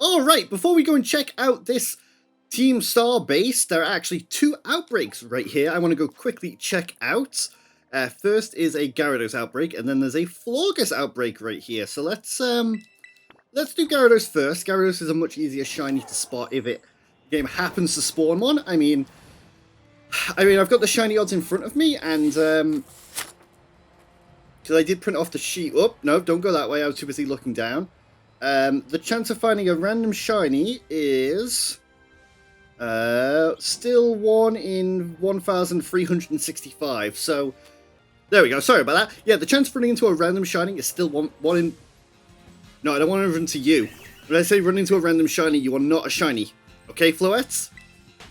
Alright, before we go and check out this Team Star base, there are actually 2 outbreaks right here I want to go quickly check out. First is a Gyarados outbreak, and then there's a Florges outbreak right here. So let's do Gyarados first. Gyarados is a much easier shiny to spot if the game happens to spawn one. I mean, I've got the shiny odds in front of me, and because I did print off the sheet. Oh, no, don't go that way. I was too busy looking down. The chance of finding a random shiny is still 1 in 1,365. So there we go. Sorry about that. Yeah, the chance of running into a random shiny is still one in. No, I don't want to run into you. When I say run into a random shiny, you are not a shiny. Okay, Floettes?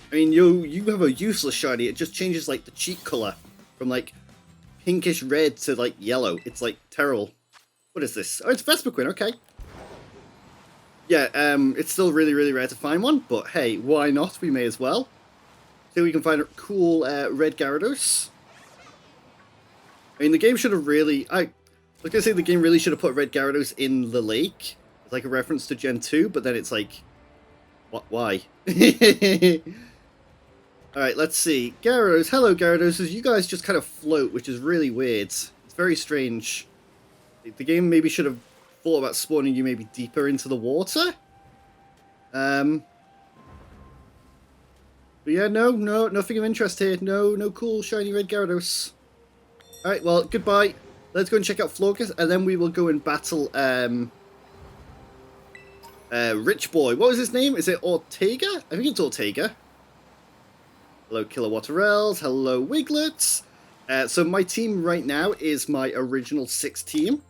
I mean, you have a useless shiny. It just changes like the cheek color from like pinkish red to like yellow. It's like terrible. What is this? Oh, it's Vespiquen. Okay. Yeah, it's still really, really rare to find one, but hey, why not? We may as well. See if we can find a cool red Gyarados. I mean, the game should have really... I was going to say the game really should have put red Gyarados in the lake. It's like a reference to Gen 2, but then it's like... What? Why? Alright, let's see. Gyarados. Hello, Gyarados. You guys just kind of float, which is really weird. It's very strange. The game maybe should have thought about spawning you maybe deeper into the water. But yeah, no, nothing of interest here. No cool shiny red Gyarados. Alright, well, goodbye. Let's go and check out Florges, and then we will go and battle Rich Boy. What was his name? Is it Ortega? I think it's Ortega. Hello, Kilowatterells. Hello, Wiglets. So my team right now is my original 6 team.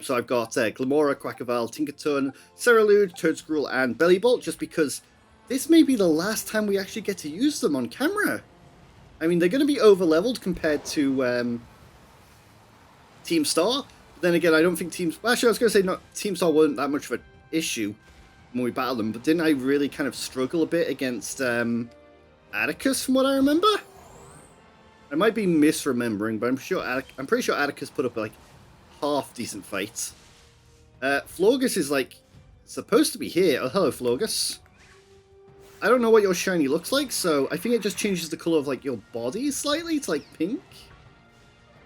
So I've got Glamora, Quackaval, Tinkerton, Cerulean, Toadscruel, and Bellybolt, just because this may be the last time we actually get to use them on camera. I mean, they're going to be over-leveled compared to Team Star. But then again, I don't think Team... Well, actually, I was going to say Team Star wasn't that much of an issue when we battled them, but didn't I really kind of struggle a bit against Atticus, from what I remember? I might be misremembering, but I'm pretty sure Atticus put up like half-decent fights. Florges is like supposed to be here. Oh, hello, Florges. I don't know what your shiny looks like, so I think it just changes the color of like your body slightly. It's like pink.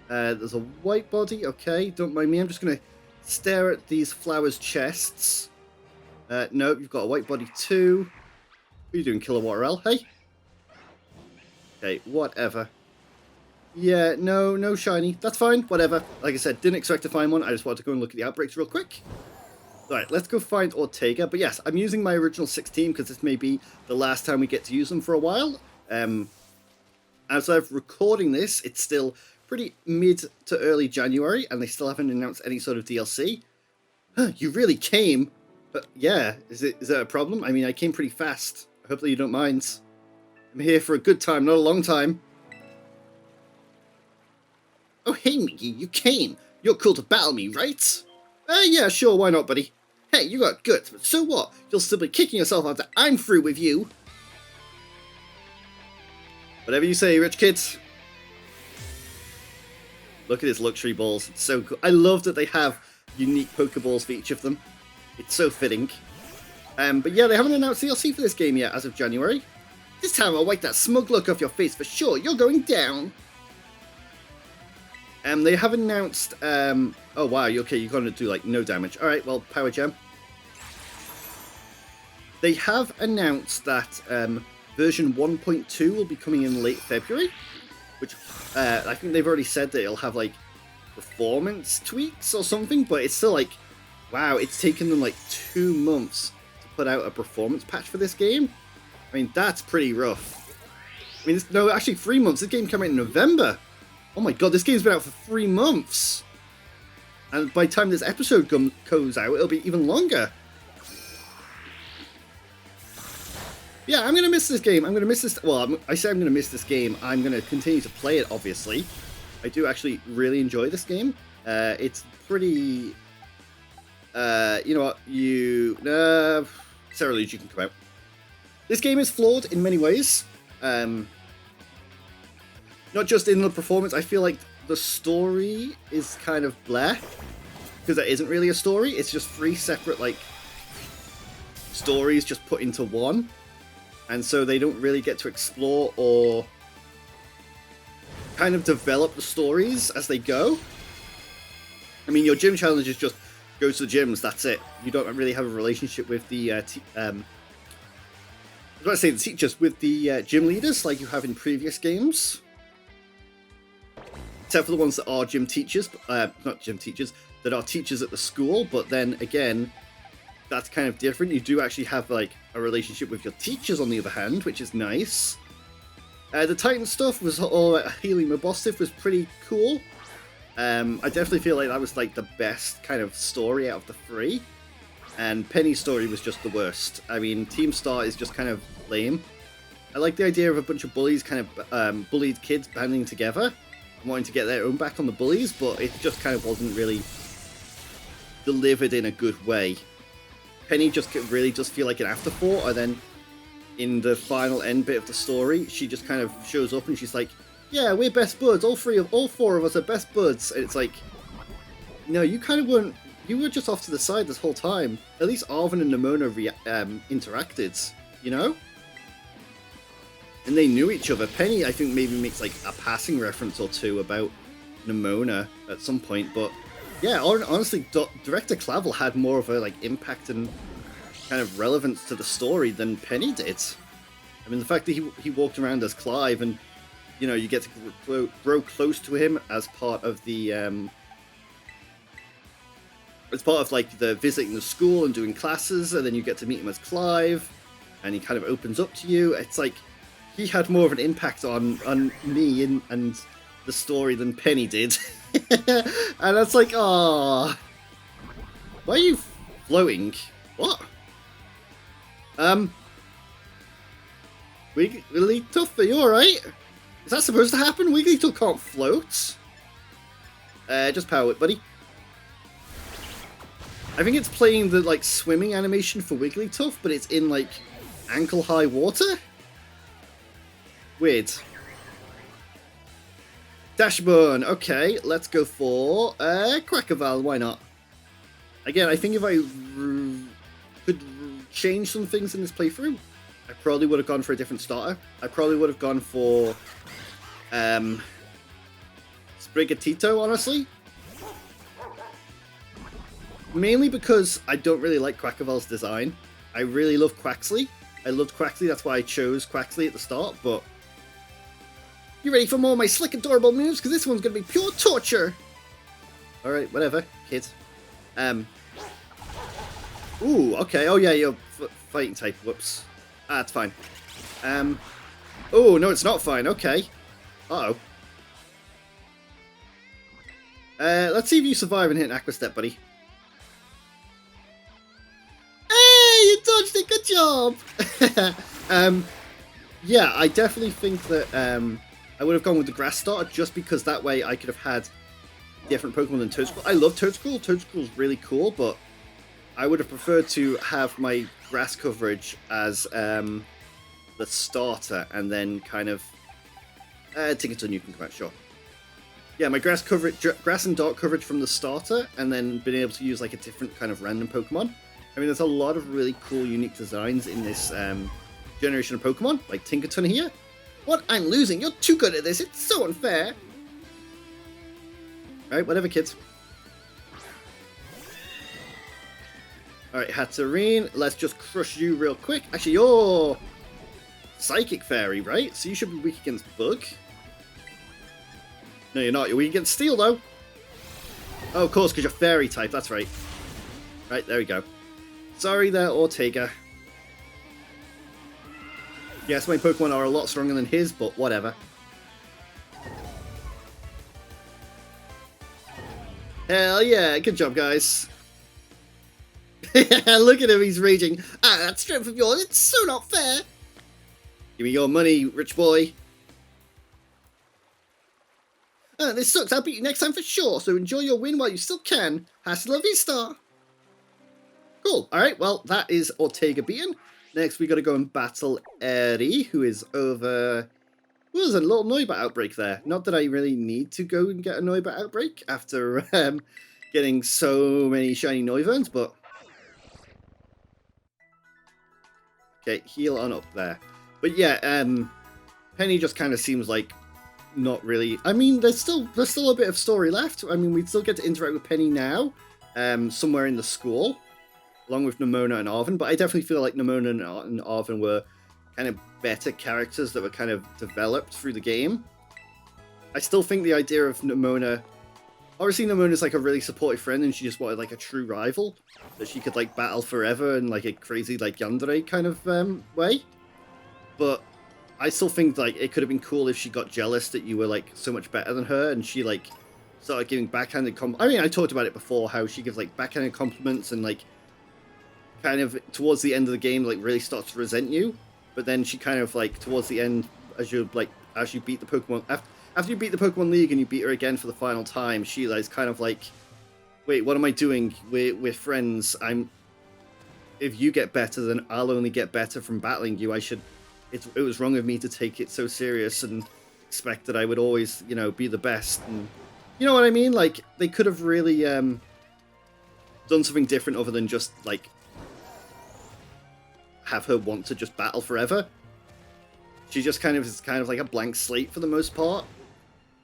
There's a white body. Okay, don't mind me. I'm just gonna stare at these flowers' chests. No, you've got a white body too. What are you doing, Kilowatterell? Hey. Okay, whatever. Yeah, no shiny. That's fine, whatever. Like I said, didn't expect to find one. I just wanted to go and look at the outbreaks real quick. Alright, let's go find Ortega. But yes, I'm using my original 6 team because this may be the last time we get to use them for a while. As I'm recording this, it's still pretty mid to early January, and they still haven't announced any sort of DLC. Huh, you really came? Yeah, is that a problem? I mean, I came pretty fast. Hopefully you don't mind. I'm here for a good time, not a long time. Oh, hey, Miki, you came. You're cool to battle me, right? Yeah, sure, why not, buddy? Hey, you got guts, but so what? You'll still be kicking yourself after I'm through with you. Whatever you say, rich kids. Look at his luxury balls. It's so cool. I love that they have unique Pokeballs for each of them. It's so fitting. But yeah, they haven't announced DLC for this game yet as of January. This time I'll wipe that smug look off your face for sure. You're going down. They have announced... oh, wow. Okay, you're going to do, like, no damage. All right, well, Power Gem. They have announced that version 1.2 will be coming in late February, which I think they've already said that it'll have, like, performance tweaks or something, but it's still, like, wow, it's taken them, like, 2 months to put out a performance patch for this game. I mean, that's pretty rough. I mean, no, actually 3 months. This game came out in November. Oh my god, this game's been out for 3 months. And by the time this episode goes out, it'll be even longer. Yeah, I'm going to miss this game. I'm going to miss this... Well, I say I'm going to miss this game. I'm going to continue to play it, obviously. I do actually really enjoy this game. It's pretty... you know what? Cerulean, you can come out. This game is flawed in many ways. Not just in the performance, I feel like the story is kind of bleh. Because there isn't really a story, it's just 3 separate, like, stories just put into one, and so they don't really get to explore or kind of develop the stories as they go. I mean, your gym challenge is just go to the gyms, that's it. You don't really have a relationship with the I was about to say the teachers, with the gym leaders like you have in previous games. Except for the ones that are gym teachers, not gym teachers, that are teachers at the school, but then again, that's kind of different. You do actually have like a relationship with your teachers on the other hand, which is nice. The Titan stuff was all healing the boss stuff was pretty cool. I definitely feel like that was like the best kind of story out of the three. And Penny's story was just the worst. I mean, Team Star is just kind of lame. I like the idea of a bunch of bullies kind of bullied kids banding together, wanting to get their own back on the bullies, but it just kind of wasn't really delivered in a good way. Penny just really does feel like an afterthought, and then in the final end bit of the story, she just kind of shows up and she's like, yeah, we're best buds, all four of us are best buds. And it's like, no, you kind of weren't, you were just off to the side this whole time. At least Arvin and Nimona interacted, you know? And they knew each other. Penny, I think, maybe makes like a passing reference or two about Nimona at some point, but yeah, honestly, Director Clavel had more of a like impact and kind of relevance to the story than Penny did. I mean, the fact that he walked around as Clive, and you know, you get to grow close to him as part of the like the visiting the school and doing classes, and then you get to meet him as Clive, and he kind of opens up to you. It's like he had more of an impact on me and the story than Penny did. And that's like, ah, why are you floating? What? Wigglytuff, are you alright? Is that supposed to happen? Wigglytuff can't float. Just power it, buddy. I think it's playing the like swimming animation for Wigglytuff, but it's in like ankle-high water? Weird. Dashburn, okay, let's go for Quackerval, why not? Again, I think if I could change some things in this playthrough, I probably would have gone for a different starter. I probably would have gone for Sprigatito, honestly. Mainly because I don't really like Quackerval's design. I really love Quaxley. I loved Quaxley, that's why I chose Quaxley at the start, but you ready for more of my slick, adorable moves? Because this one's going to be pure torture. Alright, whatever, kid. Ooh, okay. Oh, yeah, you're fighting type. Whoops. Ah, it's fine. Oh, no, it's not fine. Okay. Uh-oh. Let's see if you survive and hit an Aqua Step, buddy. Hey, you dodged it. Good job. Yeah, I definitely think that I would have gone with the grass starter just because that way I could have had different Pokemon than Toedscool. I love Toedscool. Toedscool's really cool, but I would have preferred to have my grass coverage as the starter and then kind of Tinkerton you can come out, sure. Yeah, my grass and dark coverage from the starter, and then being able to use like a different kind of random Pokemon. I mean, there's a lot of really cool, unique designs in this generation of Pokemon, like Tinkerton here. What? I'm losing. You're too good at this. It's so unfair. Alright, whatever, kids. Alright, Hatterene. Let's just crush you real quick. Actually, you're Psychic Fairy, right? So you should be weak against Bug. No, you're not. You're weak against Steel, though. Oh, of course, because you're Fairy type. That's right. Right, there we go. Sorry there, Ortega. Yes, my Pokemon are a lot stronger than his, but whatever. Hell yeah, good job, guys. Look at him, he's raging. Ah, that strength of yours, it's so not fair. Give me your money, rich boy. This sucks, I'll beat you next time for sure, so enjoy your win while you still can. Hasta la vista. Cool, alright, well, that is Ortega beaten. Next, we got to go and battle Eri, who is over... Well, there's a little Noibat outbreak there. Not that I really need to go and get a Noibat outbreak after getting so many shiny Noivern, but... Okay, heal on up there. But yeah, Penny just kind of seems like not really. I mean, there's still a bit of story left. I mean, we'd still get to interact with Penny now, somewhere in the school, along with Nimona and Arven. But I definitely feel like Nimona and Arven were kind of better characters that were kind of developed through the game. I still think the idea of Nimona. Obviously, Nimona's like a really supportive friend, and she just wanted like a true rival that she could like battle forever in like a crazy like yandere kind of way. But I still think like it could have been cool if she got jealous that you were like so much better than her, and she like started giving backhanded I mean, I talked about it before, how she gives like backhanded compliments and like kind of towards the end of the game like really starts to resent you. But then she kind of like towards the end, as you beat the Pokemon after you beat the Pokemon League and you beat her again for the final time, she is kind of like, wait, what am I doing? We're friends. If you get better, then I'll only get better from battling you. It was wrong of me to take it so serious and expect that I would always, be the best. And you know what I mean? Like, they could have really done something different other than just, like, have her want to just battle forever. She just kind of like a blank slate for the most part.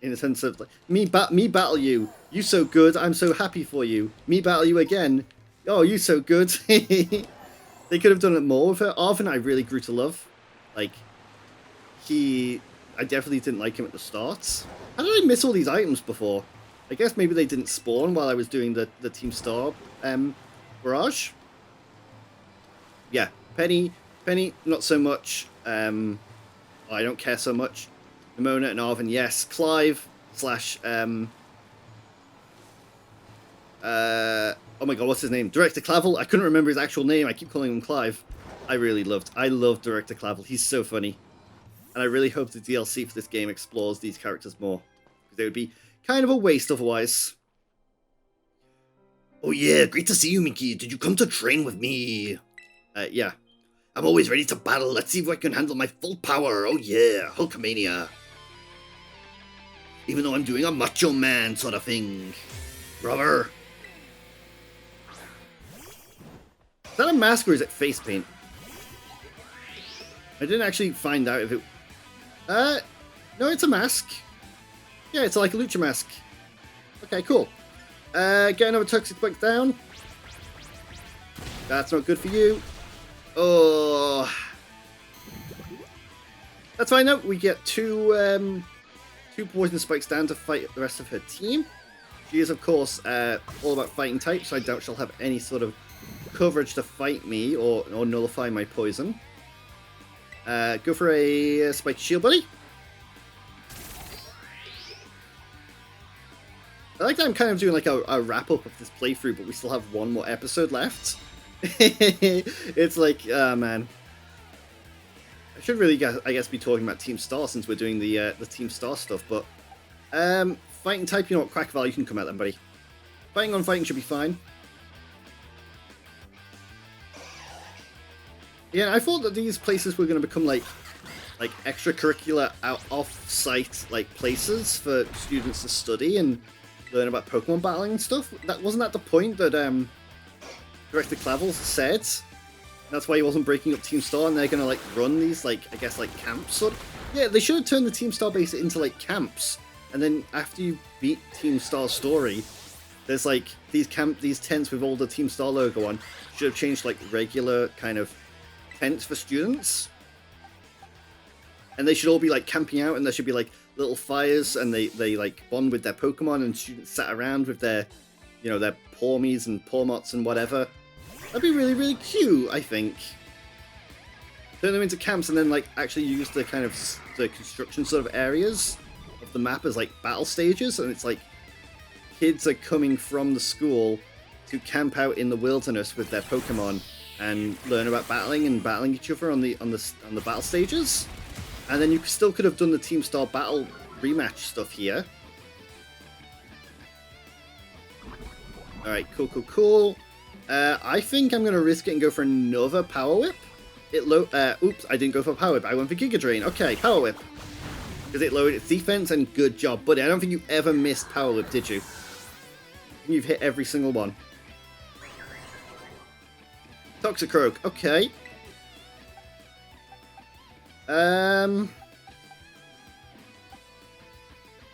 In the sense of, like, me battle you. You so good, I'm so happy for you. Me battle you again. Oh, you so good. They could have done it more with her. Arven I really grew to love. Like, I definitely didn't like him at the start. How did I miss all these items before? I guess maybe they didn't spawn while I was doing the Team Star barrage. Yeah, Penny, not so much. I don't care so much. Nimona and Arven, yes. Clive / oh my god, what's his name? Director Clavel. I couldn't remember his actual name. I keep calling him Clive. I love Director Clavel. He's so funny. And I really hope the DLC for this game explores these characters more. Because they would be kind of a waste otherwise. Oh yeah, great to see you, Miki. Did you come to train with me? Yeah. I'm always ready to battle. Let's see if I can handle my full power. Oh yeah, Hulkamania. Even though I'm doing a macho man sort of thing. Brother. Is that a mask or is it face paint? I didn't actually find out if it... no, it's a mask. Yeah, it's like a lucha mask. Okay, cool. Get another Toxic Spike down. That's not good for you. Oh. That's fine now. We get two Poison Spikes down to fight the rest of her team. She is, of course, all about fighting type, so I doubt she'll have any sort of coverage to fight me or nullify my poison. Go for a Spike Shield, buddy. I like that I'm kind of doing like a wrap-up of this playthrough, but we still have one more episode left. It's like, oh man. I should really, I guess, be talking about Team Star since we're doing the Team Star stuff, but fighting type, you know what, Quackval, you can come out then, buddy. Fighting on fighting should be fine. Yeah, I thought that these places were going to become like extracurricular, off-site like places for students to study and learn about Pokemon battling and stuff. Wasn't that the point that Director Clavel said? That's why he wasn't breaking up Team Star, and they're gonna like run these like, I guess, like camps sort of. Yeah, they should have turned the Team Star base into like camps, and then after you beat Team Star's story, there's like these tents with all the Team Star logo on. Should have changed like regular kind of tents for students, and they should all be like camping out, and there should be like little fires, and they like bond with their Pokemon, and students sat around with their, you know, their Pawmies and Pawmots and whatever. That'd be really, really cute, I think. Turn them into camps and then like actually use the kind of the construction sort of areas of the map as like battle stages, and it's like kids are coming from the school to camp out in the wilderness with their Pokemon and learn about battling and battling each other on the battle stages. And then you still could have done the Team Star battle rematch stuff here. Alright, cool. I think I'm going to risk it and go for another Power Whip. Oops, I didn't go for Power Whip. I went for Giga Drain. Okay, Power Whip. Because it lowered its defense, and good job. Buddy, I don't think you ever missed Power Whip, did you? You've hit every single one. Toxicroak, okay.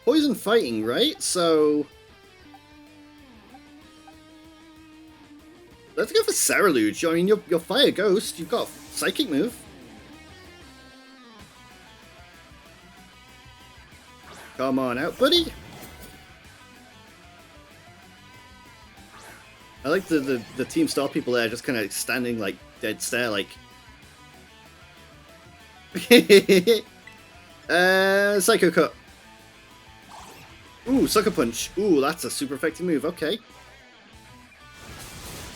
Poison fighting, right? So let's go for Ceruledge. I mean, you're Fire Ghost. You've got a Psychic move. Come on out, buddy. I like the Team Star people there just kind of standing like dead stare, like. Psycho Cut. Ooh, Sucker Punch. Ooh, that's a super effective move. Okay.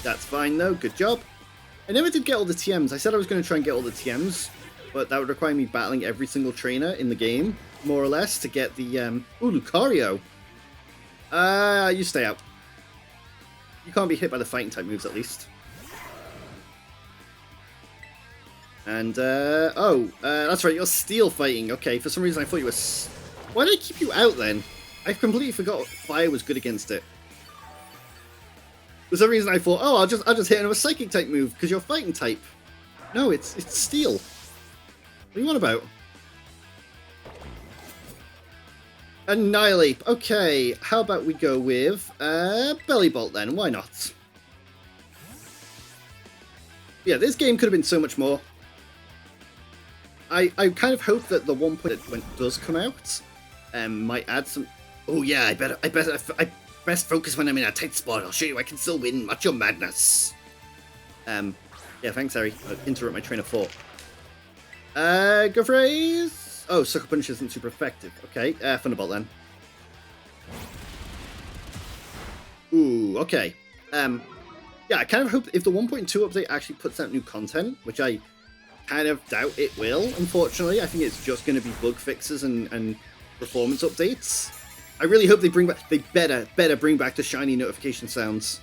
That's fine though. Good job. I never did get all the TMs. I said I was going to try and get all the TMs, but that would require me battling every single trainer in the game, more or less, to get the ooh, Lucario. You stay out. You can't be hit by the fighting type moves at least. And that's right, you're steel fighting. Okay, for some reason I thought you were. Why did I keep you out then? I completely forgot fire was good against it. For some reason I thought, oh, I'll just hit another psychic type move because you're fighting type. No, it's steel. What are you on about? Annihilate. Okay, how about we go with Belly Bolt then? Why not? Yeah, this game could have been so much more. I kind of hope that the 1 point when it does come out might add some. Oh yeah, I best focus when I'm in a tight spot. I'll show you I can still win. Macho Madness. Yeah, thanks, Harry. I'll interrupt my train of thought. Go phrase. Oh, Sucker Punch isn't super effective. Okay, Thunderbolt then. Ooh, okay. Yeah, I kind of hope if the 1.2 update actually puts out new content, which I kind of doubt it will, unfortunately. I think it's just going to be bug fixes and performance updates. I really hope they bring back. They better bring back the shiny notification sounds.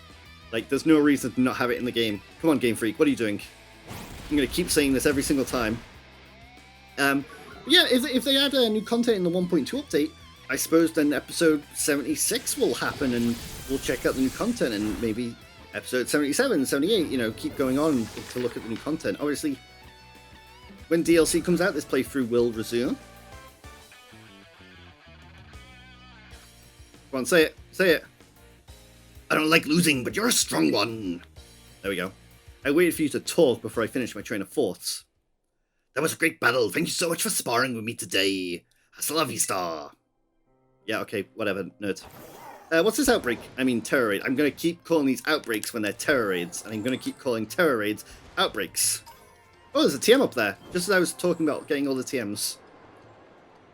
Like, there's no reason to not have it in the game. Come on, Game Freak, what are you doing? I'm going to keep saying this every single time. Yeah, if they add new content in the 1.2 update, I suppose then episode 76 will happen and we'll check out the new content, and maybe episode 77, 78, you know, keep going on to look at the new content. Obviously, when DLC comes out, this playthrough will resume. Come on, say it. Say it. I don't like losing, but you're a strong one. There we go. I waited for you to talk before I finished my train of thoughts. That was a great battle. Thank you so much for sparring with me today. Hasta la vista. Yeah, okay, whatever, nerd. What's this outbreak? I mean, terror raid. I'm going to keep calling these outbreaks when they're terror raids, and I'm going to keep calling terror raids outbreaks. Oh, there's a TM up there, just as I was talking about getting all the TMs.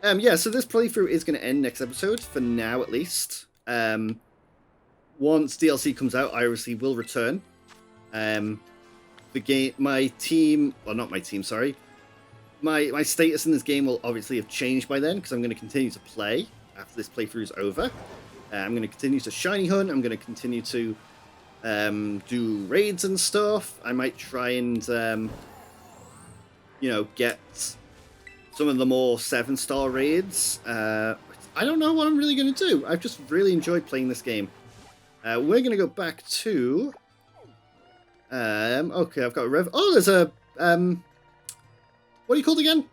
Yeah, so this playthrough is going to end next episode, for now at least. Once DLC comes out, I obviously will return. The game, my team, well, not my team, sorry. My status in this game will obviously have changed by then, because I'm going to continue to play after this playthrough is over. I'm going to continue to shiny hunt. I'm going to continue to do raids and stuff. I might try and, you know, get some of the more 7-star raids. I don't know what I'm really going to do. I've just really enjoyed playing this game. We're going to go back to... okay, I've got a rev... Oh, there's a... what are you called again?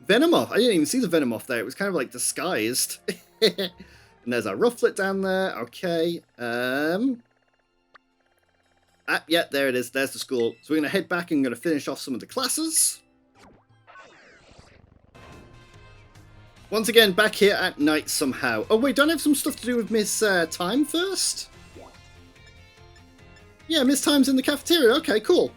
Venomoth. I didn't even see the Venomoth there. It was kind of like disguised. And there's a Rufflet down there. Okay. Yeah, there it is. There's the school. So we're going to head back and going to finish off some of the classes. Once again, back here at night somehow. Oh, wait, don't I have some stuff to do with Miss Time first? Yeah, Miss Time's in the cafeteria. Okay, cool.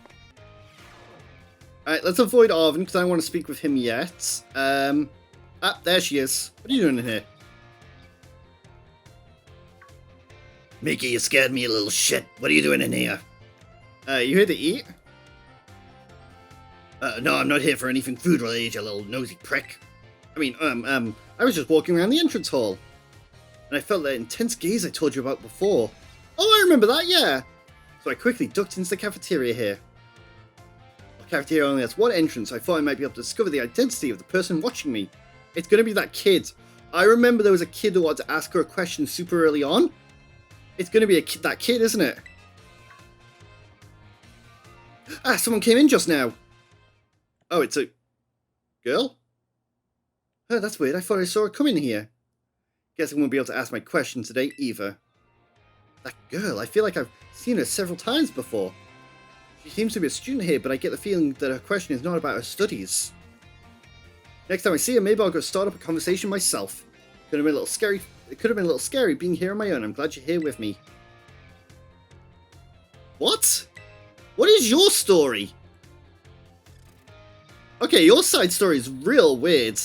Alright, let's avoid Arvin, because I don't want to speak with him yet. There she is. What are you doing in here? Miki, you scared me, a little shit. What are you doing in here? You here to eat? No, I'm not here for anything food related, you little nosy prick. I mean, I was just walking around the entrance hall. And I felt that intense gaze I told you about before. Oh, I remember that, yeah. So I quickly ducked into the cafeteria here. The cafeteria only has one entrance. I thought I might be able to discover the identity of the person watching me. It's going to be that kid. I remember there was a kid who wanted to ask her a question super early on. It's going to be that kid, isn't it? Ah, someone came in just now. Oh, it's a girl? Oh, that's weird. I thought I saw her come in here. Guess I won't be able to ask my question today either. That girl, I feel like I've seen her several times before. She seems to be a student here, but I get the feeling that her question is not about her studies. Next time I see her, maybe I'll go start up a conversation myself. Could have been a little scary. It could have been a little scary being here on my own. I'm glad you're here with me. What? What is your story? Okay, your side story is real weird.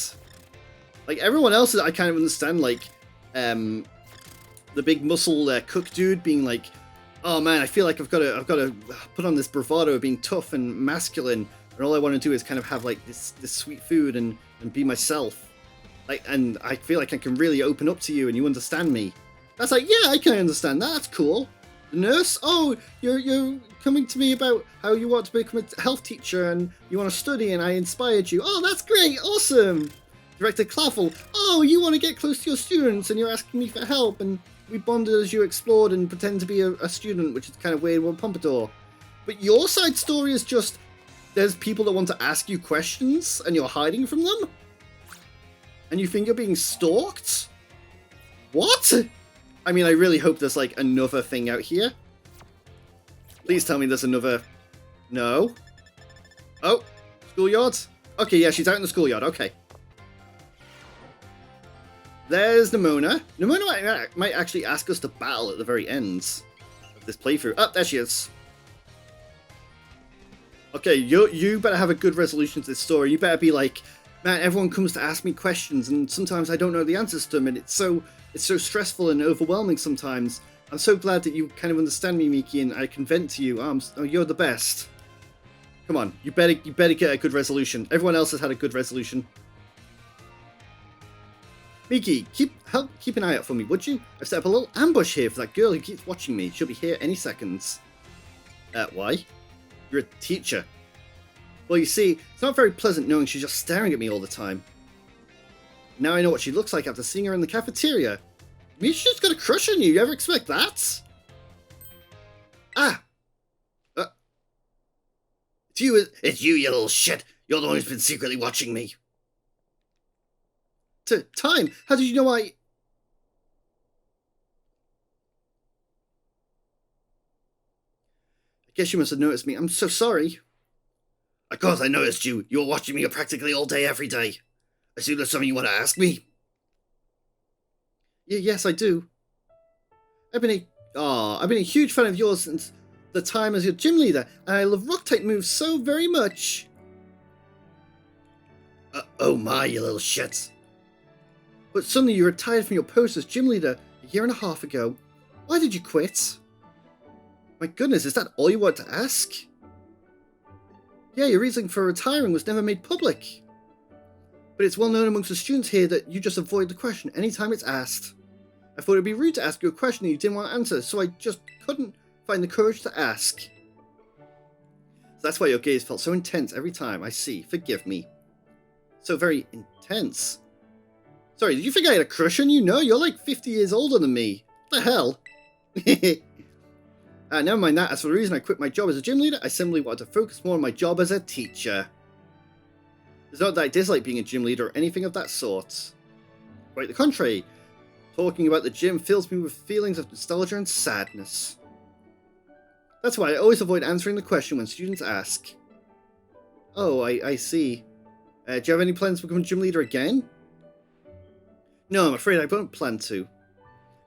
Like everyone else's, I kind of understand. Like, the big muscle cook dude being like, "Oh man, I feel like I've got to put on this bravado of being tough and masculine, and all I want to do is kind of have like this sweet food and be myself." Like, and I feel like I can really open up to you and you understand me. That's like, yeah, I can understand that. That's cool. The nurse, oh, you're coming to me about how you want to become a health teacher and you want to study and I inspired you. Oh, that's great, awesome. Director Claffle, oh, you want to get close to your students and you're asking me for help and we bonded as you explored and pretend to be a student, which is kind of weird with Pompadour. But your side story is just, there's people that want to ask you questions and you're hiding from them? And you think you're being stalked? What? I mean, I really hope there's like another thing out here. Please tell me there's another... No. Oh, schoolyard? Okay, yeah, she's out in the schoolyard, okay. There's Nimona. Nimona might actually ask us to battle at the very end of this playthrough. Oh, there she is. Okay, you better have a good resolution to this story. You better be like, man, everyone comes to ask me questions and sometimes I don't know the answers to them and it's so stressful and overwhelming sometimes. I'm so glad that you kind of understand me, Miki, and I can vent to you. Oh, you're the best. Come on, you better get a good resolution. Everyone else has had a good resolution. Miki, keep an eye out for me, would you? I've set up a little ambush here for that girl who keeps watching me. She'll be here any seconds. Why? You're a teacher. Well, you see, it's not very pleasant knowing she's just staring at me all the time. Now I know what she looks like after seeing her in the cafeteria. Maybe she's just got a crush on you. You ever expect that? Ah! It's you, you little shit. You're the one who's been secretly watching me. Time? How did you know I... I guess you must have noticed me. I'm so sorry. Of course I noticed you. You were watching me practically all day, every day. I assume there's something you want to ask me? Yes, I do. I've been a huge fan of yours since the time as your gym leader, and I love rock-type moves so very much. Oh my, you little shit. But suddenly you retired from your post as gym leader a year and a half ago. Why did you quit? My goodness, is that all you want to ask? Yeah, your reason for retiring was never made public. But it's well known amongst the students here that you just avoid the question anytime it's asked. I thought it'd be rude to ask you a question that you didn't want to answer, so I just couldn't find the courage to ask. So that's why your gaze felt so intense every time. I see. Forgive me. So very intense. Sorry, did you think I had a crush on you? No, you're like 50 years older than me. What the hell? Never mind that. As for the reason I quit my job as a gym leader, I simply wanted to focus more on my job as a teacher. It's not that I dislike being a gym leader or anything of that sort. Quite the contrary. Talking about the gym fills me with feelings of nostalgia and sadness. That's why I always avoid answering the question when students ask. Oh, I see. Do you have any plans to become a gym leader again? No, I'm afraid I don't plan to.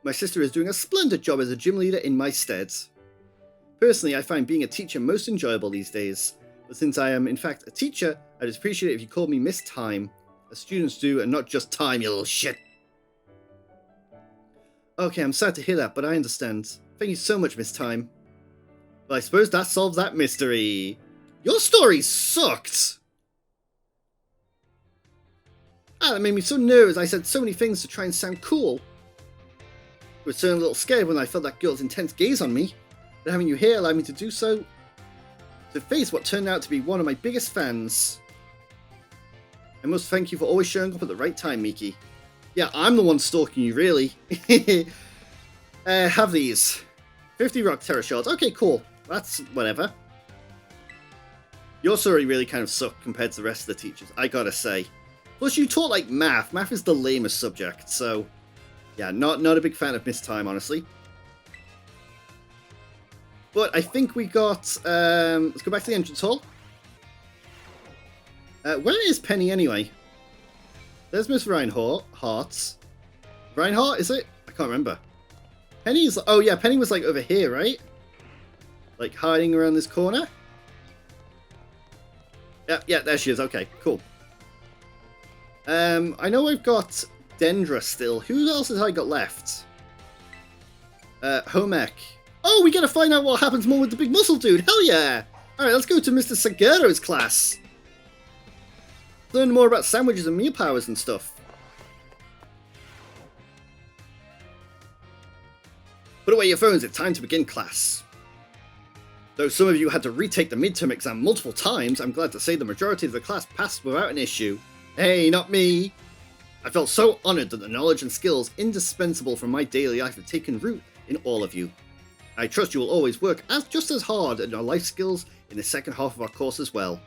My sister is doing a splendid job as a gym leader in my stead. Personally, I find being a teacher most enjoyable these days. But since I am, in fact, a teacher, I'd appreciate it if you called me Miss Time. As students do, and not just Time, you little shit. Okay, I'm sad to hear that, but I understand. Thank you so much, Miss Time. Well, I suppose that solves that mystery. Your story sucked! That made me so nervous. I said so many things to try and sound cool. I was certainly a little scared when I felt that girl's intense gaze on me. But having you here allowed me to do so, to face what turned out to be one of my biggest fans. I must thank you for always showing up at the right time, Miki. Yeah, I'm the one stalking you, really. Have these. 50 rock terror shards. Okay, cool. That's whatever. Your story really kind of sucked compared to the rest of the teachers, I gotta say. Plus, you taught, like, math. Math is the lamest subject, so... Yeah, not a big fan of Miss Time, honestly. But I think we got... let's go back to the entrance hall. Where is Penny, anyway? There's Miss Reinhardt. Reinhardt, is it? I can't remember. Penny's... Oh, yeah, Penny was, like, over here, right? Like, hiding around this corner? Yeah, there she is. Okay, cool. I know I've got Dendra still. Who else has I got left? Home Ec. Oh, we gotta find out what happens more with the big muscle dude. Hell yeah! Alright, let's go to Mr. Saguro's class. Learn more about sandwiches and meal powers and stuff. Put away your phones, it's time to begin class. Though some of you had to retake the midterm exam multiple times, I'm glad to say the majority of the class passed without an issue. Hey, not me! I felt so honoured that the knowledge and skills indispensable for my daily life have taken root in all of you. I trust you will always work just as hard at your life skills in the second half of our course as well.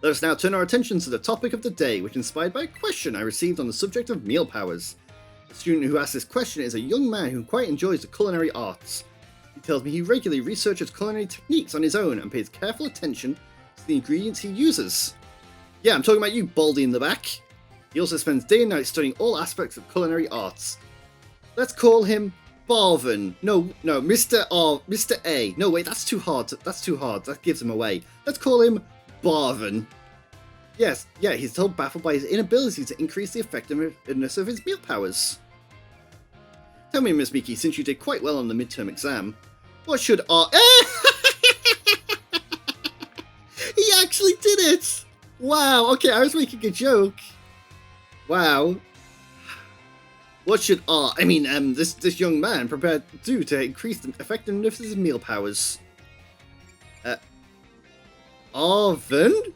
Let us now turn our attention to the topic of the day, which is inspired by a question I received on the subject of meal powers. The student who asked this question is a young man who quite enjoys the culinary arts. He tells me he regularly researches culinary techniques on his own and pays careful attention to the ingredients he uses. Yeah, I'm talking about you, Baldy in the back. He also spends day and night studying all aspects of culinary arts. Let's call him Barvin. No, Mr. A. No, wait, that's too hard. That gives him away. Let's call him Barvin. Yes, yeah, he's still baffled by his inability to increase the effectiveness of his meal powers. Tell me, Miss Miki, since you did quite well on the midterm exam, what should our... He actually did it! Wow, okay, I was making a joke. Wow. What should this young man prepare to do to increase the effectiveness of his meal powers? Arvin?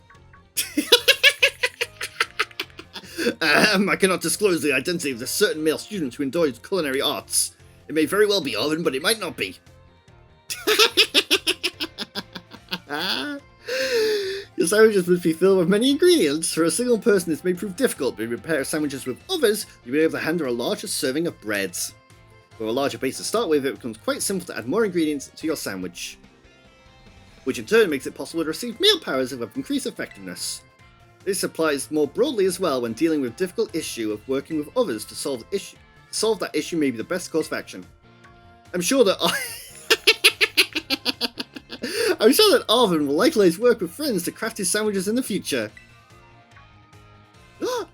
I cannot disclose the identity of the certain male student who enjoys culinary arts. It may very well be Arvin, but it might not be. Your sandwiches must be filled with many ingredients. For a single person, this may prove difficult, but if you prepare sandwiches with others, you'll be able to handle a larger serving of bread. With a larger base to start with, it becomes quite simple to add more ingredients to your sandwich, which in turn makes it possible to receive meal powers of increased effectiveness. This applies more broadly as well when dealing with the difficult issue of working with others to solve that issue may be the best course of action. I'm sure that Arvin will likewise work with friends to craft his sandwiches in the future. The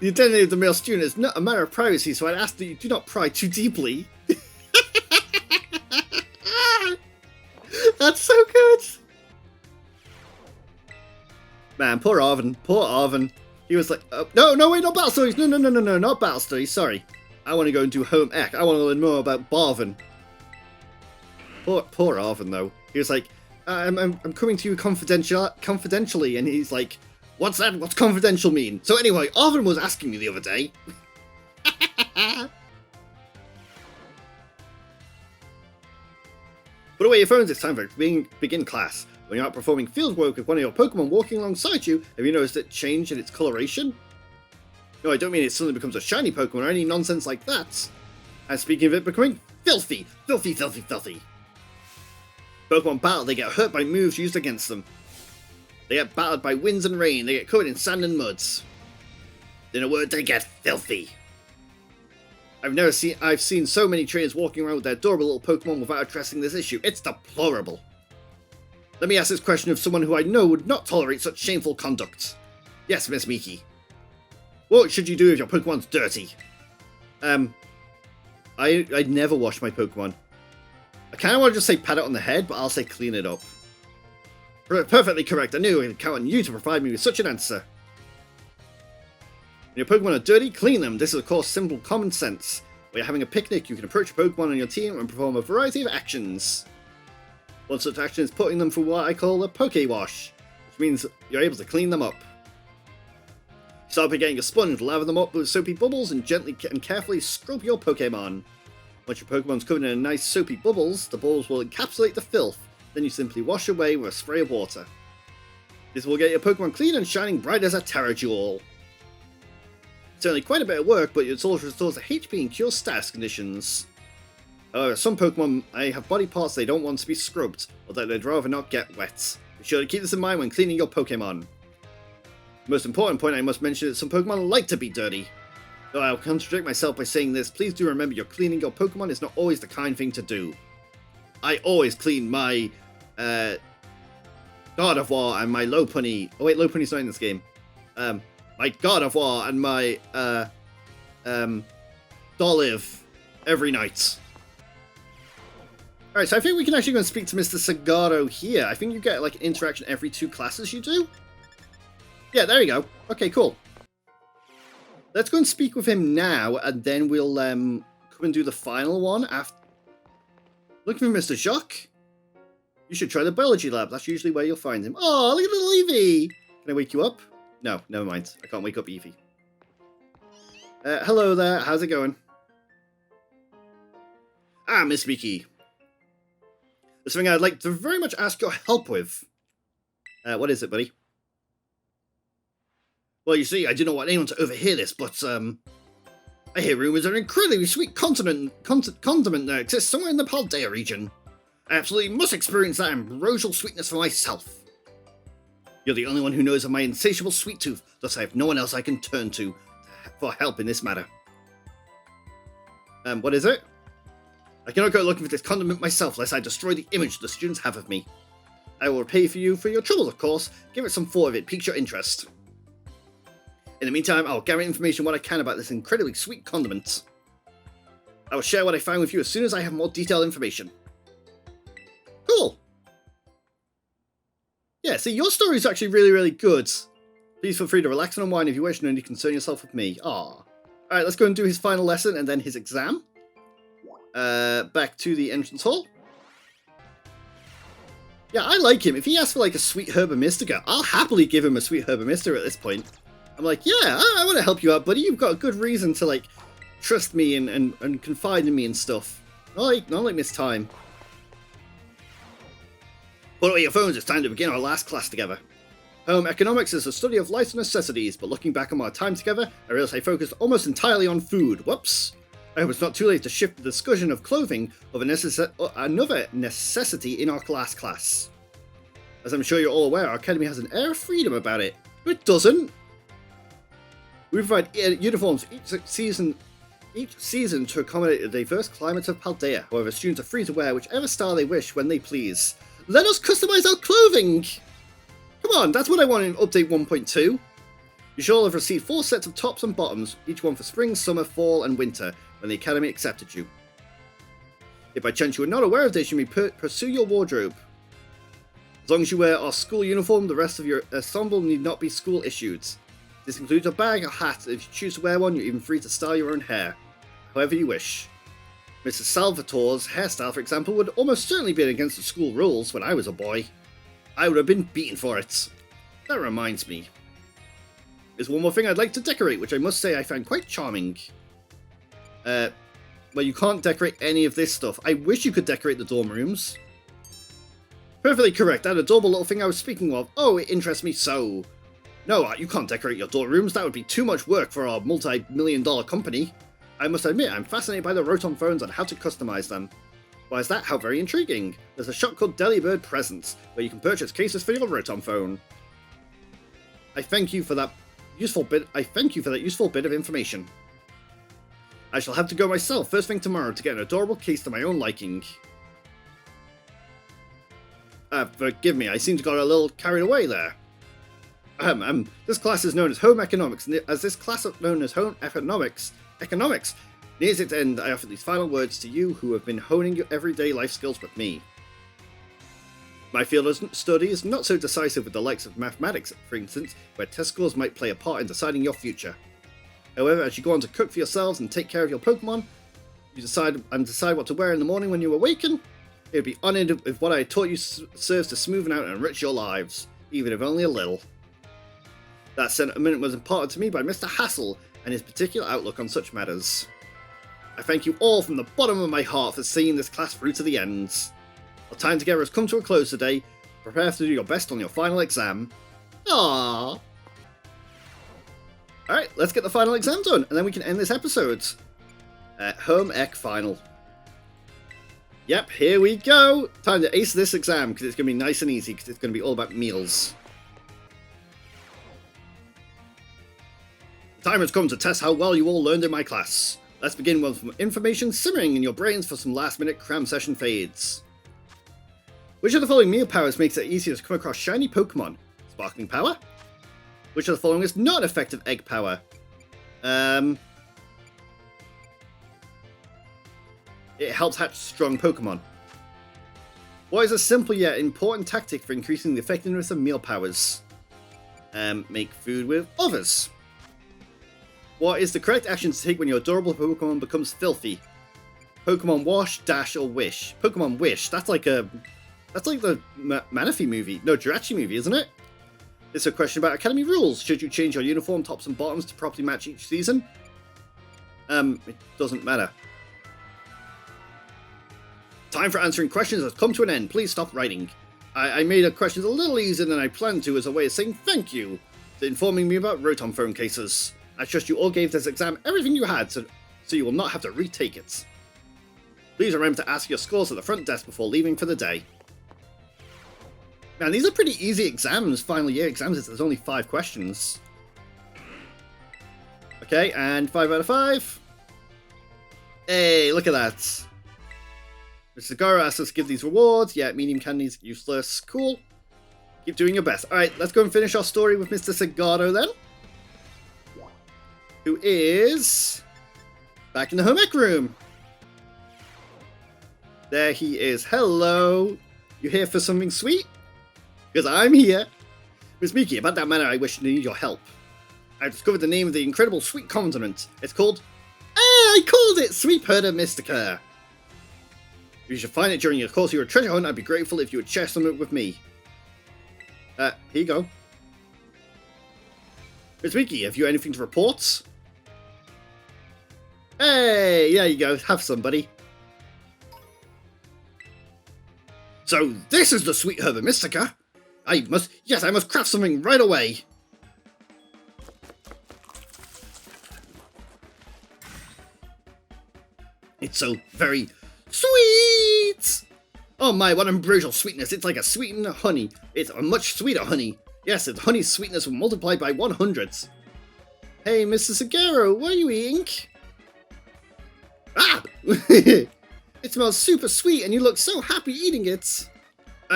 identity of the male student is not a matter of privacy, so I'd ask that you do not pry too deeply. That's so good! Man, poor Arvin. He was like, no, wait, not Battle Stories! No, not Battle Stories, sorry. I want to go and do Home Ec. I want to learn more about Barvin. Poor Arvin, though. He was like, I'm coming to you confidentially, and he's like, what's that? What's confidential mean? So anyway, Arvin was asking me the other day. Put away your phones, it's time for begin class. When you're out performing field work with one of your Pokemon walking alongside you, have you noticed it change in its coloration? No, I don't mean it suddenly becomes a shiny Pokemon or any nonsense like that. And speaking of it becoming filthy. Pokemon battle, they get hurt by moves used against them. They get battered by winds and rain, they get covered in sand and muds. In a word, they get filthy. I've seen so many trainers walking around with their adorable little Pokemon without addressing this issue. It's deplorable. Let me ask this question of someone who I know would not tolerate such shameful conduct. Yes, Miss Miki. What should you do if your Pokemon's dirty? I'd never wash my Pokemon. I kind of want to just say pat it on the head, but I'll say clean it up. Perfectly correct. I knew I could count on you to provide me with such an answer. When your Pokemon are dirty, clean them. This is of course simple common sense. When you're having a picnic, you can approach your Pokemon on your team and perform a variety of actions. One such action is putting them through what I call a Poke Wash, which means you're able to clean them up. Start by getting a sponge, lather them up with soapy bubbles, and gently and carefully scrub your Pokemon. Once your Pokemon's covered in nice soapy bubbles, the bubbles will encapsulate the filth, then you simply wash away with a spray of water. This will get your Pokemon clean and shining bright as a Terra Jewel. Certainly quite a bit of work, but it also restores the HP and cures status conditions. However, some Pokemon may have body parts they don't want to be scrubbed, or that they'd rather not get wet. Be sure to keep this in mind when cleaning your Pokemon. The most important point I must mention is some Pokemon like to be dirty. Though I'll contradict myself by saying this, please do remember your cleaning your Pokemon is not always the kind thing to do. I always clean my Gardevoir and my Lopunny. Oh wait, Lopunny's not in this game. My Gardevoir and my Dolive every night. Alright, so I think we can actually go and speak to Mr. Sagaro here. I think you get like an interaction every 2 classes you do. Yeah, there you go. Okay, cool. Let's go and speak with him now, and then we'll come and do the final one after. Looking for Mr. Jacques? You should try the biology lab. That's usually where you'll find him. Oh, look at little Eevee! Can I wake you up? No, never mind. I can't wake up Eevee. Hello there. How's it going? Ah, Miss Miki. There's something I'd like to very much ask your help with. What is it, buddy? Well, you see, I didn't want anyone to overhear this, but, I hear rumors of an incredibly sweet condiment that exists somewhere in the Paldea region. I absolutely must experience that ambrosial sweetness for myself. You're the only one who knows of my insatiable sweet tooth, thus I have no one else I can turn to for help in this matter. What is it? I cannot go looking for this condiment myself, lest I destroy the image the students have of me. I will repay you for your trouble, of course. Give it some thought if it piques your interest. In the meantime, I'll gather information what I can about this incredibly sweet condiment. I will share what I find with you as soon as I have more detailed information. Cool. Yeah, see, your story is actually really, really good. Please feel free to relax and unwind if you wish, and only concern yourself with me. Aww. Alright, let's go and do his final lesson and then his exam. Back to the entrance hall. Yeah, I like him. If he asks for like a sweet Herba Mystica, I'll happily give him a sweet Herba Mystica at this point. I'm like, yeah, I want to help you out, buddy. You've got a good reason to like trust me and confide in me and stuff. Not like miss time. Put away your phones, it's time to begin our last class together. Home economics is the study of life's necessities, but looking back on our time together, I realized I focused almost entirely on food. Whoops. I hope it's not too late to shift the discussion of clothing of another necessity in our class. As I'm sure you're all aware, our academy has an air of freedom about it. No, it doesn't. We provide uniforms each season to accommodate the diverse climate of Paldea. However, students are free to wear whichever style they wish when they please. Let us customize our clothing! Come on, that's what I want in Update 1.2. You should all have received 4 sets of tops and bottoms, each one for spring, summer, fall, and winter, when the Academy accepted you. If by chance you are not aware of this, you may pursue your wardrobe. As long as you wear our school uniform, the rest of your ensemble need not be school issued. This includes a bag or hat. If you choose to wear one, you're even free to style your own hair, however you wish. Mr. Salvatore's hairstyle, for example, would almost certainly be against the school rules when I was a boy. I would have been beaten for it. That reminds me. There's one more thing I'd like to decorate, which I must say I found quite charming. Well, you can't decorate any of this stuff. I wish you could decorate the dorm rooms. Perfectly correct, that adorable little thing I was speaking of. Oh, it interests me so. No, you can't decorate your dorm rooms. That would be too much work for our multi-million-dollar company. I must admit, I'm fascinated by the Rotom phones and how to customize them. Why is that? How very intriguing. There's a shop called Delibird Presents, where you can purchase cases for your Rotom phone. I thank you for that useful bit of information. I shall have to go myself first thing tomorrow to get an adorable case to my own liking. Forgive me, I seem to got a little carried away there. This class is known as Home Economics. As this class known as Home Economics nears its end, I offer these final words to you who have been honing your everyday life skills with me. My field of study is not so decisive with the likes of mathematics, for instance, where test scores might play a part in deciding your future. However, as you go on to cook for yourselves and take care of your Pokemon, you decide what to wear in the morning when you awaken, it would be honored if what I taught you serves to smoothen out and enrich your lives, even if only a little. That sentiment was imparted to me by Mr. Hassel and his particular outlook on such matters. I thank you all from the bottom of my heart for seeing this class through to the end. Our time together has come to a close today. Prepare to do your best on your final exam. Aww. Alright, let's get the final exam done, and then we can end this episode. Home Ec Final. Yep, here we go. Time to ace this exam, because it's going to be nice and easy, because it's going to be all about meals. The time has come to test how well you all learned in my class. Let's begin with some information simmering in your brains for some last-minute cram session fades. Which of the following meal powers makes it easier to come across shiny Pokemon? Sparkling power? Which of the following is not effective egg power? It helps hatch strong Pokemon. What is a simple yet important tactic for increasing the effectiveness of meal powers? Make food with others. What is the correct action to take when your adorable Pokemon becomes filthy? Pokemon Wash, Dash, or Wish? Pokemon Wish. That's like the Manaphy movie. No, Jirachi movie, isn't it? It's a question about Academy rules. Should you change your uniform tops and bottoms to properly match each season? It doesn't matter. Time for answering questions has come to an end. Please stop writing. I made the questions a little easier than I planned to as a way of saying thank you for informing me about Rotom phone cases. I trust you all gave this exam everything you had, so you will not have to retake it. Please remember to ask your scores at the front desk before leaving for the day. Man, these are pretty easy exams, final year exams. There's only 5 questions. Okay, and 5 out of 5. Hey, look at that. Mr. Garo asked us to give these rewards. Yeah, medium candies, useless. Cool. Keep doing your best. Alright, let's go and finish our story with Mr. Sagado then. Who is back in the home ec room. There he is. Hello. You here for something sweet? Because I'm here. Miss Miki, about that matter, I wish to need your help. I've discovered the name of the incredible sweet condiment. It's called... I called it Sweet Herder Mystica. If you should find it during your course of your treasure hunt, I'd be grateful if you would share some of it with me. Here you go. Miss Miki, have you anything to report? Hey, there you go. Have some, buddy. So, this is the Sweet Herba Mystica. I must craft something right away. It's so very sweet. Oh my, what ambrosial sweetness. It's like a sweetened honey. It's a much sweeter honey. Yes, the honey's sweetness will multiply by 100. Hey, Mr. Sagaro, what are you eating? Ah! It smells super sweet and you look so happy eating it.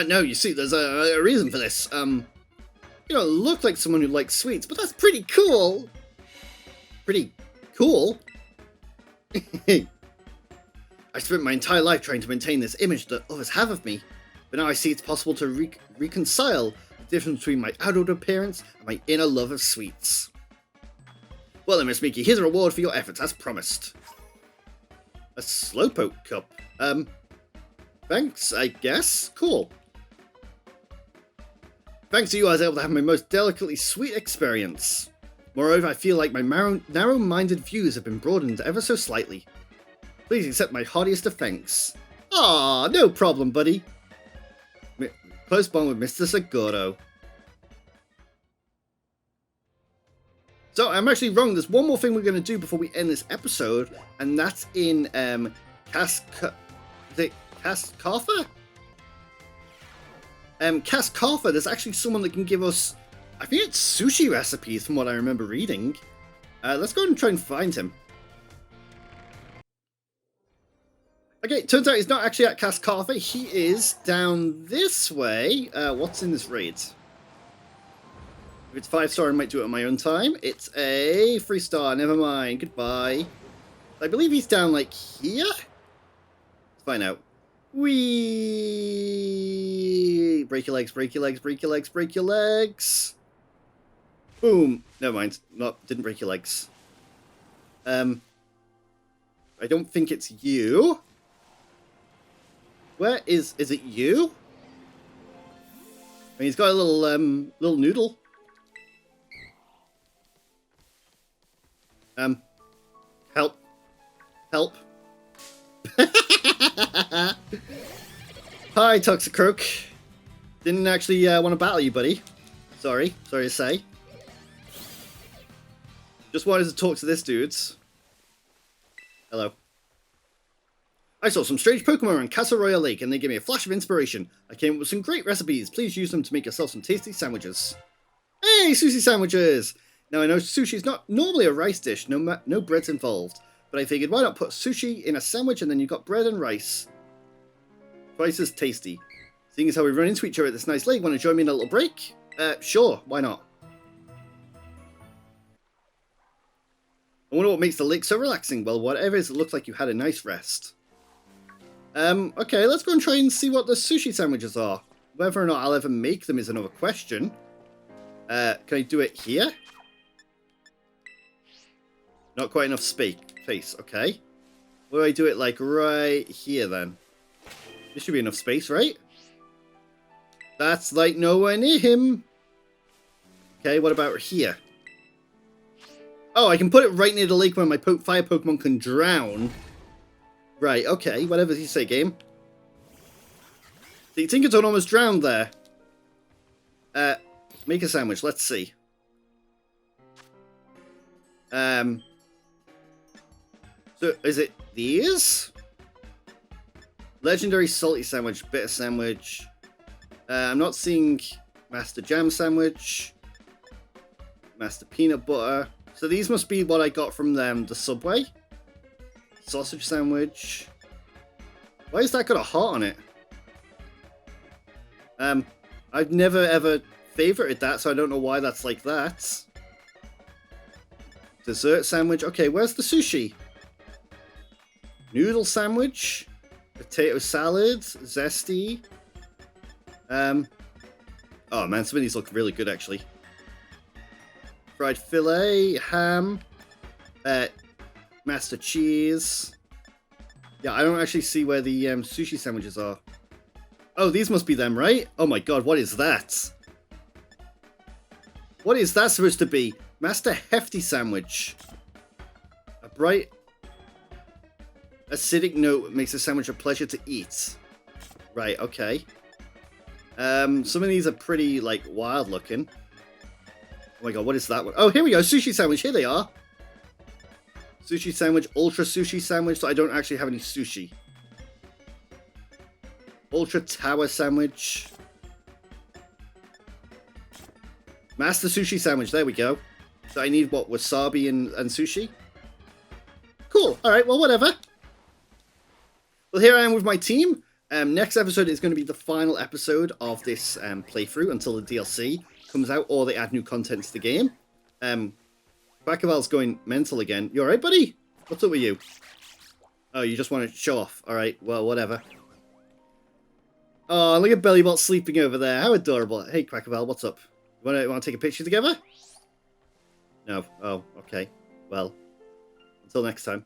No, you see, there's a reason for this. You don't look like someone who likes sweets, but that's pretty cool. Pretty cool? I spent my entire life trying to maintain this image that others have of me, but now I see it's possible to reconcile the difference between my outward appearance and my inner love of sweets. Well then, Miss Miki, here's a reward for your efforts, as promised. A Slowpoke cup. Thanks, I guess. Cool. Thanks to you, I was able to have my most delicately sweet experience. Moreover, I feel like my narrow-minded views have been broadened ever so slightly. Please accept my heartiest of thanks. Aw, no problem, buddy. Close bond with Mr. Sagoro. So, I'm actually wrong. There's one more thing we're going to do before we end this episode, and that's in, Cascartha? Cascartha, there's actually someone that can give us, I think it's sushi recipes from what I remember reading. Let's go and try and find him. Okay, turns out he's not actually at Cascartha. He is down this way. What's in this raid? If it's 5-star, I might do it on my own time. It's a 3-star. Never mind. Goodbye. I believe he's down, like, here? Let's find out. Whee! Break your legs, break your legs, break your legs, break your legs. Boom. Never mind. No, didn't break your legs. I don't think it's you. Where is it you? I mean, he's got a little noodle. Help. Help. Hi, Toxicroak. Didn't actually want to battle you, buddy. Sorry to say. Just wanted to talk to this dudes. Hello. I saw some strange Pokemon in Castle Royale Lake and they gave me a flash of inspiration. I came up with some great recipes. Please use them to make yourself some tasty sandwiches. Hey, sushi sandwiches! Now I know sushi is not normally a rice dish, no bread's involved. But I figured why not put sushi in a sandwich and then you've got bread and rice. Twice as tasty. Seeing as how we run into each other at this nice lake, want to join me in a little break? Sure, why not? I wonder what makes the lake so relaxing. Well, whatever it is, it looks like you had a nice rest. Okay, let's go and try and see what the sushi sandwiches are. Whether or not I'll ever make them is another question. Can I do it here? Not quite enough space, okay. Where do I do it, like, right here, then? This should be enough space, right? That's, like, nowhere near him. Okay, what about here? Oh, I can put it right near the lake where my fire Pokemon can drown. Right, okay, whatever you say, game. See, Tinkaton almost drowned there. Make a sandwich, let's see. So, is it these? Legendary salty sandwich, bitter sandwich. I'm not seeing Master Jam sandwich. Master Peanut Butter. So these must be what I got from them, the Subway. Sausage sandwich. Why has that got a heart on it? I've never ever favorited that, so I don't know why that's like that. Dessert sandwich. Okay, where's the sushi? Noodle sandwich. Potato salad. Zesty. Oh man, some of these look really good actually. Fried fillet, ham, Master Cheese. Yeah, I don't actually see where the sushi sandwiches are. Oh, these must be them, right? Oh my god, what is that? What is that supposed to be? Master Hefty Sandwich. A bright, acidic note makes the sandwich a pleasure to eat. Right, okay. Some of these are pretty, like, wild looking. Oh my god, what is that one? Oh, here we go, sushi sandwich, here they are. Sushi sandwich, ultra sushi sandwich, so I don't actually have any sushi. Ultra tower sandwich. Master sushi sandwich, there we go. So I need, what, wasabi and sushi? Cool, alright, well, whatever. Well, here I am with my team. Next episode is going to be the final episode of this playthrough until the DLC comes out or they add new content to the game. Quackaval's going mental again. You alright, buddy? What's up with you? Oh, you just want to show off. Alright, well, whatever. Oh, look at Bellybot sleeping over there. How adorable. Hey, Quackaval, what's up? You want to take a picture together? No. Oh, okay. Well, until next time.